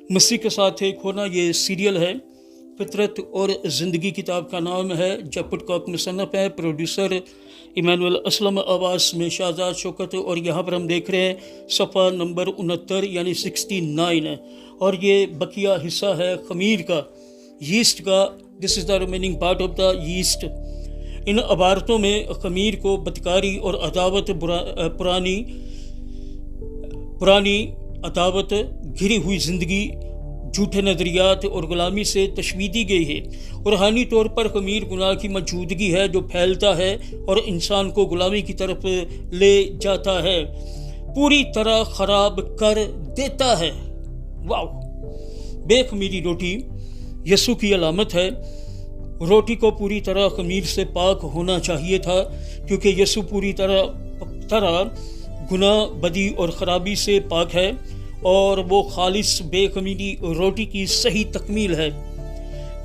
مسیح کے ساتھ ایک ہونا یہ سیریل ہے۔ فطرت اور زندگی کتاب کا نام ہے، جب پٹکاک مصنف ہے، پروڈیوسر ایمانویل اسلم، آواز میں شہزاد شوکت، اور یہاں پر ہم دیکھ رہے ہیں صفحہ نمبر 69 یعنی 69 ہے، اور یہ بقیہ حصہ ہے خمیر کا، یسٹ کا۔ This is the remaining part of the yeast. ان عبارتوں میں خمیر کو بدکاری اور عداوت، پرانی عداوت، گھری ہوئی زندگی، جھوٹے نظریات اور غلامی سے تشبیہ دی گئی ہے۔ روحانی طور پر خمیر گناہ کی موجودگی ہے جو پھیلتا ہے اور انسان کو غلامی کی طرف لے جاتا ہے، پوری طرح خراب کر دیتا ہے۔ واو! بے خمیری روٹی یسوع کی علامت ہے۔ روٹی کو پوری طرح خمیر سے پاک ہونا چاہیے تھا، کیونکہ یسوع پوری طرح گناہ، بدی اور خرابی سے پاک ہے، اور وہ خالص بے خمیری روٹی کی صحیح تکمیل ہے۔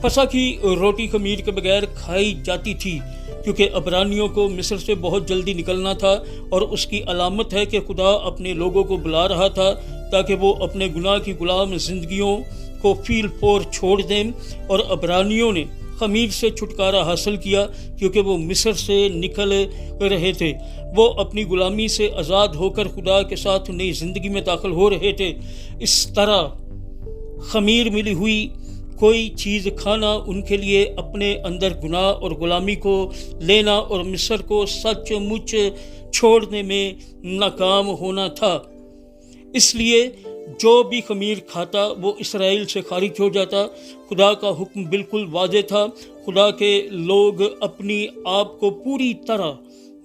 فسح کی روٹی خمیر کے بغیر کھائی جاتی تھی، کیونکہ عبرانیوں کو مصر سے بہت جلدی نکلنا تھا، اور اس کی علامت ہے کہ خدا اپنے لوگوں کو بلا رہا تھا تاکہ وہ اپنے گناہ کی غلام زندگیوں کو فیل فور چھوڑ دیں، اور عبرانیوں نے خمیر سے چھٹکارا حاصل کیا کیونکہ وہ مصر سے نکل رہے تھے۔ وہ اپنی غلامی سے آزاد ہو کر خدا کے ساتھ نئی زندگی میں داخل ہو رہے تھے۔ اس طرح خمیر ملی ہوئی کوئی چیز کھانا ان کے لیے اپنے اندر گناہ اور غلامی کو لینا اور مصر کو سچ مچ چھوڑنے میں ناکام ہونا تھا۔ اس لیے جو بھی خمیر کھاتا وہ اسرائیل سے خارج ہو جاتا۔ خدا کا حکم بالکل واضح تھا، خدا کے لوگ اپنی آپ کو پوری طرح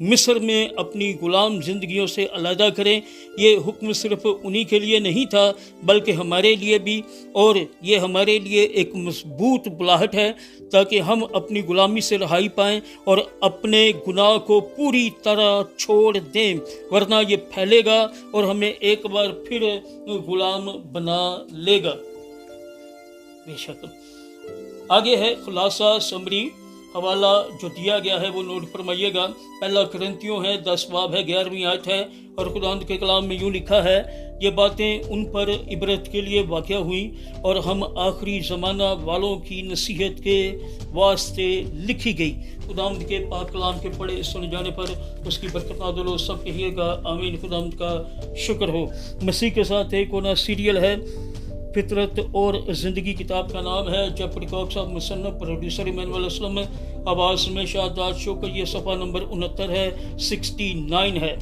مصر میں اپنی غلام زندگیوں سے علیحدہ کریں۔ یہ حکم صرف انہی کے لیے نہیں تھا بلکہ ہمارے لیے بھی، اور یہ ہمارے لیے ایک مضبوط بلاہٹ ہے تاکہ ہم اپنی غلامی سے رہائی پائیں اور اپنے گناہ کو پوری طرح چھوڑ دیں، ورنہ یہ پھیلے گا اور ہمیں ایک بار پھر غلام بنا لے گا۔ بے شک آگے ہے خلاصہ سمری، حوالہ جو دیا گیا ہے وہ نوٹ فرمائیے گا۔ پہلا کرنتھیوں ہے 10 باب ہے 11ویں آیت ہے، اور خداوند کے کلام میں یوں لکھا ہے، یہ باتیں ان پر عبرت کے لیے واقع ہوئیں اور ہم آخری زمانہ والوں کی نصیحت کے واسطے لکھی گئی۔ خداوند کے پاک کلام کے پڑھے سن جانے پر اس کی برکت نازل ہو، سب کہیے گا آمین۔ خداوند کا شکر ہو۔ مسیح کے ساتھ ایک ہونا سیریل ہے، فطرت اور زندگی کتاب کا نام ہے، جب پٹکاک صاحب مصنف، پروڈیوسر ایمانویل اسلم، آواز میں شہزاد شوکت، یہ صفحہ نمبر 69 ہے، 69 ہے۔